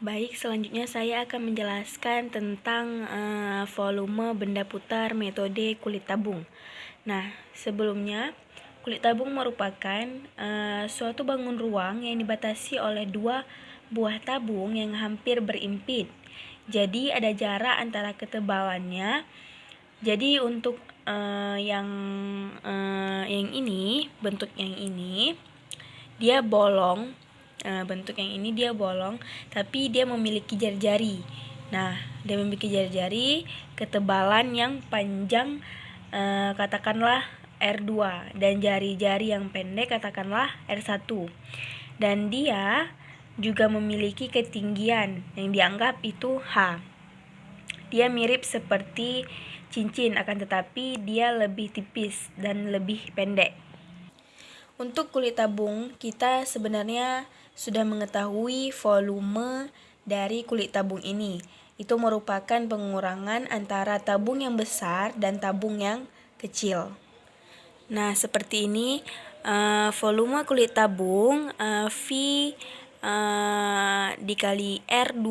Baik, selanjutnya saya akan menjelaskan tentang volume benda putar metode kulit tabung. Nah, sebelumnya, kulit tabung merupakan suatu bangun ruang yang dibatasi oleh dua buah tabung yang hampir berimpit. Jadi, ada jarak antara ketebalannya. Jadi, untuk yang ini, bentuk yang ini, dia bolong. Bentuk yang ini dia bolong, tapi dia memiliki jari-jari. Nah, dia memiliki jari-jari ketebalan yang panjang, katakanlah R2, dan jari-jari yang pendek katakanlah R1. Dan dia juga memiliki ketinggian yang dianggap itu H. Dia mirip seperti cincin, akan tetapi dia lebih tipis dan lebih pendek. Untuk kulit tabung, kita sebenarnya sudah mengetahui volume dari kulit tabung ini. Itu merupakan pengurangan antara tabung yang besar dan tabung yang kecil. Nah, seperti ini volume kulit tabung V dikali R2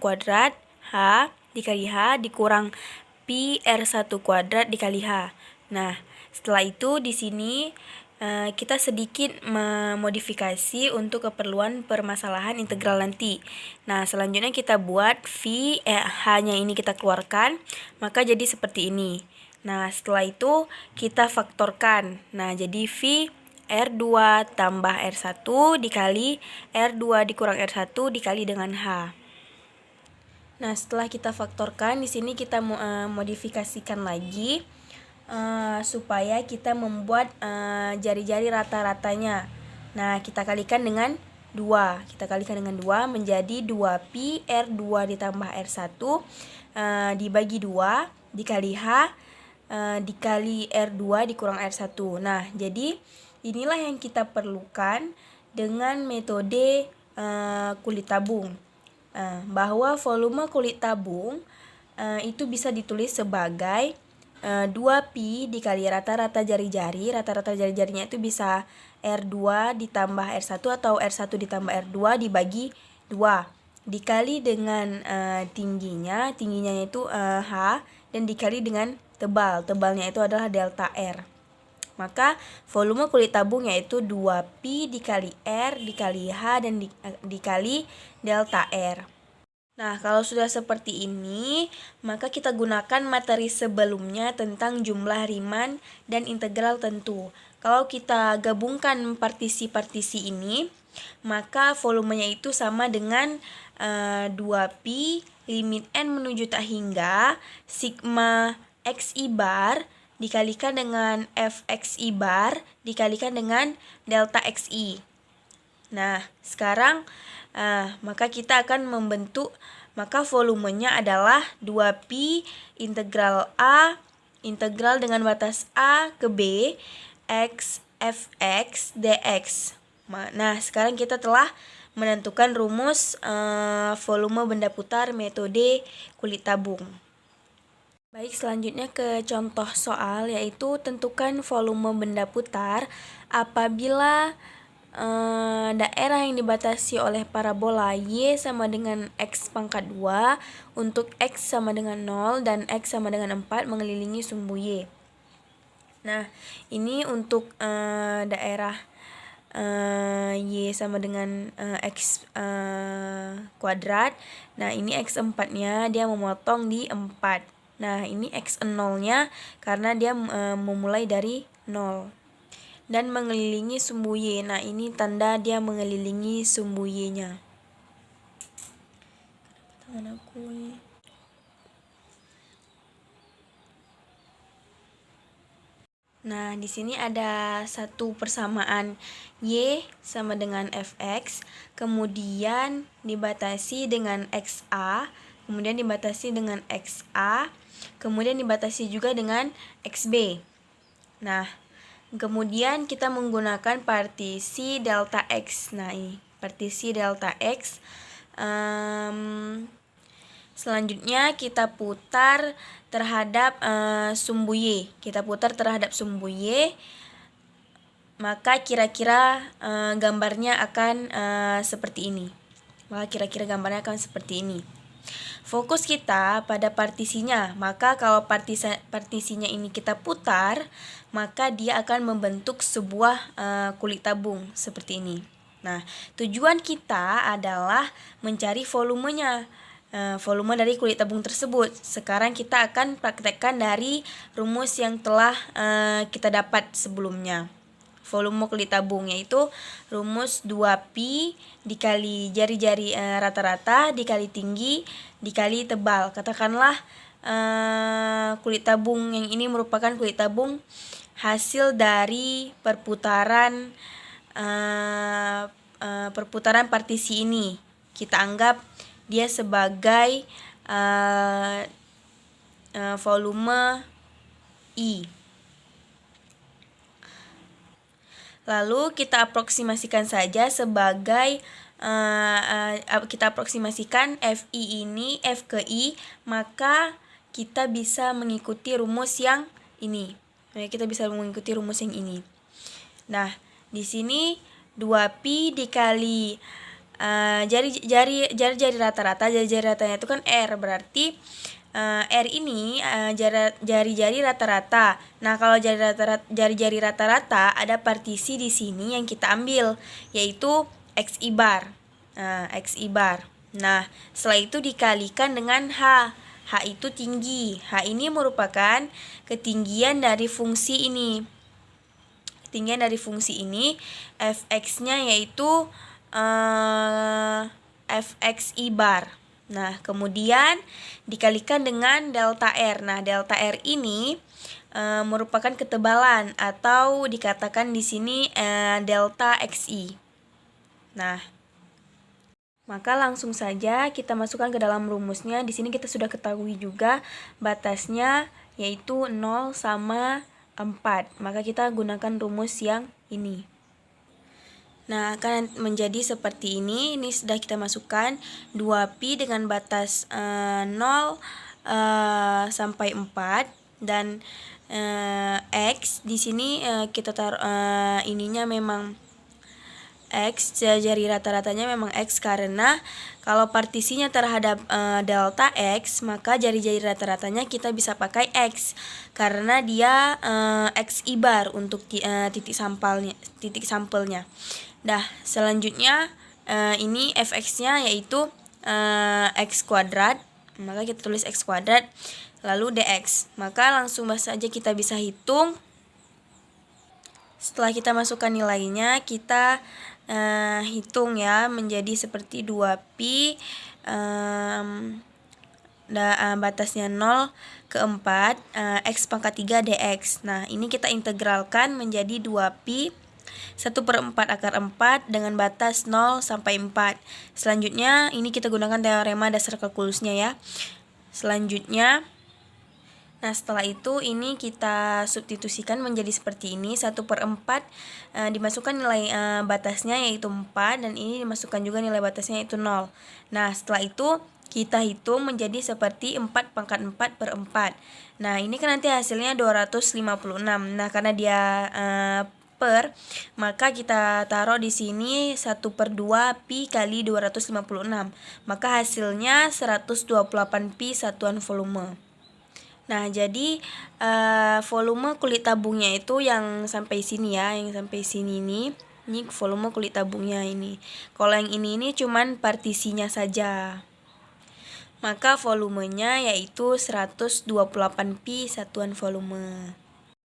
kuadrat H dikali H dikurang Pi R1 kuadrat dikali H. Nah, setelah itu di sini kita sedikit memodifikasi untuk keperluan permasalahan integral nanti. Nah, selanjutnya kita buat H-nya ini kita keluarkan, maka jadi seperti ini. Nah, setelah itu kita faktorkan. Nah, jadi V R2 tambah R1 dikali R2 dikurang R1 dikali dengan H. Nah, setelah kita faktorkan, di sini kita modifikasikan lagi supaya kita membuat jari-jari rata-ratanya. Nah, kita kalikan dengan 2. Kita kalikan dengan 2 menjadi 2pi R2 ditambah R1 dibagi 2 dikali H dikali R2 dikurang R1. Nah, jadi inilah yang kita perlukan dengan metode kulit tabung. Bahwa volume kulit tabung itu bisa ditulis sebagai 2pi dikali rata-rata jari-jari. Rata-rata jari-jarinya itu bisa R2 ditambah R1 atau R1 ditambah R2 dibagi 2 dikali dengan tingginya itu H, dan dikali dengan tebalnya itu adalah delta R. Maka volume kulit tabung yaitu 2pi dikali R dikali H dan dikali delta R. Nah, kalau sudah seperti ini, maka kita gunakan materi sebelumnya tentang jumlah Riemann dan integral tentu. Kalau kita gabungkan partisi-partisi ini, maka volumenya itu sama dengan 2pi limit n menuju tak hingga sigma xi bar dikalikan dengan fxi bar dikalikan dengan delta xi. Nah, sekarang maka kita akan membentuk, maka volumenya adalah 2pi integral A integral dengan batas A ke B x fx dx. Nah, sekarang kita telah menentukan rumus volume benda putar metode kulit tabung. Baik, selanjutnya ke contoh soal, yaitu tentukan volume benda putar apabila daerah yang dibatasi oleh parabola Y sama dengan X pangkat 2 untuk X sama dengan 0 dan X sama dengan 4 mengelilingi sumbu Y. Nah, ini untuk daerah Y sama dengan X kuadrat. Nah, ini X4-nya dia memotong di 4. Nah, ini X0-nya karena dia memulai dari 0. Dan mengelilingi sumbu Y. Nah, ini tanda dia mengelilingi sumbu Y-nya. Nah, di sini ada satu persamaan Y sama dengan Fx, kemudian dibatasi dengan XA, kemudian dibatasi dengan XA, kemudian dibatasi juga dengan XB. Nah, kemudian kita menggunakan partisi delta X. Nah, ini partisi delta X. Selanjutnya kita putar terhadap sumbu Y. Kita putar terhadap sumbu Y. Maka kira-kira gambarnya akan seperti ini. Maka kira-kira gambarnya akan seperti ini. Fokus kita pada partisinya, maka kalau partisinya ini kita putar, maka dia akan membentuk sebuah kulit tabung seperti ini. Nah, tujuan kita adalah mencari volumenya, volume dari kulit tabung tersebut. Sekarang kita akan praktekkan dari rumus yang telah kita dapat sebelumnya. Volume kulit tabung yaitu rumus 2pi dikali jari-jari rata-rata dikali tinggi dikali tebal. Katakanlah kulit tabung yang ini merupakan kulit tabung hasil dari perputaran partisi ini. Kita anggap dia sebagai volume I. Lalu kita aproksimasikan saja sebagai kita aproksimasikan FI ini F ke I, maka kita bisa mengikuti rumus yang ini. Nah, di sini 2pi dikali jari-jari rata-rata, jari-jari ratanya itu kan R, berarti R ini jari-jari rata-rata. Nah, kalau jari-jari rata-rata ada partisi di sini yang kita ambil, yaitu XI bar. XI bar. Nah, setelah itu dikalikan dengan H. H itu tinggi. H ini merupakan ketinggian dari fungsi ini. Ketinggian dari fungsi ini, Fx-nya yaitu Fxi bar. Nah, kemudian dikalikan dengan delta R. Nah, delta R ini merupakan ketebalan atau dikatakan di sini delta Xi. Nah, maka langsung saja kita masukkan ke dalam rumusnya. Di sini kita sudah ketahui juga batasnya yaitu 0 sama 4. Maka kita gunakan rumus yang ini. Nah, akan menjadi seperti ini. Ini sudah kita masukkan 2pi dengan batas 0 sampai 4 dan X di sini kita taruh ininya memang X, jari rata-ratanya memang X karena kalau partisinya terhadap delta X, maka jari-jari rata-ratanya kita bisa pakai X karena dia XI bar untuk titik sampelnya. Nah, selanjutnya ini Fx-nya yaitu X kuadrat, maka kita tulis X kuadrat lalu dx. Maka langsung saja kita bisa hitung. Setelah kita masukkan nilainya, kita hitung ya, menjadi seperti 2pi batasnya 0 ke 4 x pangkat 3 dx. Nah, ini kita integralkan menjadi 2pi 1/4 akar 4 dengan batas 0 sampai 4. Selanjutnya ini kita gunakan teorema dasar kalkulusnya ya. Selanjutnya, nah setelah itu ini kita substitusikan menjadi seperti ini. 1/4 dimasukkan nilai batasnya yaitu 4 dan ini dimasukkan juga nilai batasnya yaitu 0. Nah, setelah itu kita hitung menjadi seperti 4 pangkat 4/4. Nah, ini kan nanti hasilnya 256. Nah, karena dia per, maka kita taruh di sini 1/2 pi kali 256. Maka hasilnya 128 pi satuan volume. Nah, jadi volume kulit tabungnya itu yang sampai sini ya, yang sampai sini ini volume kulit tabungnya ini. Kalau yang ini cuman partisinya saja. Maka volumenya yaitu 128 pi satuan volume.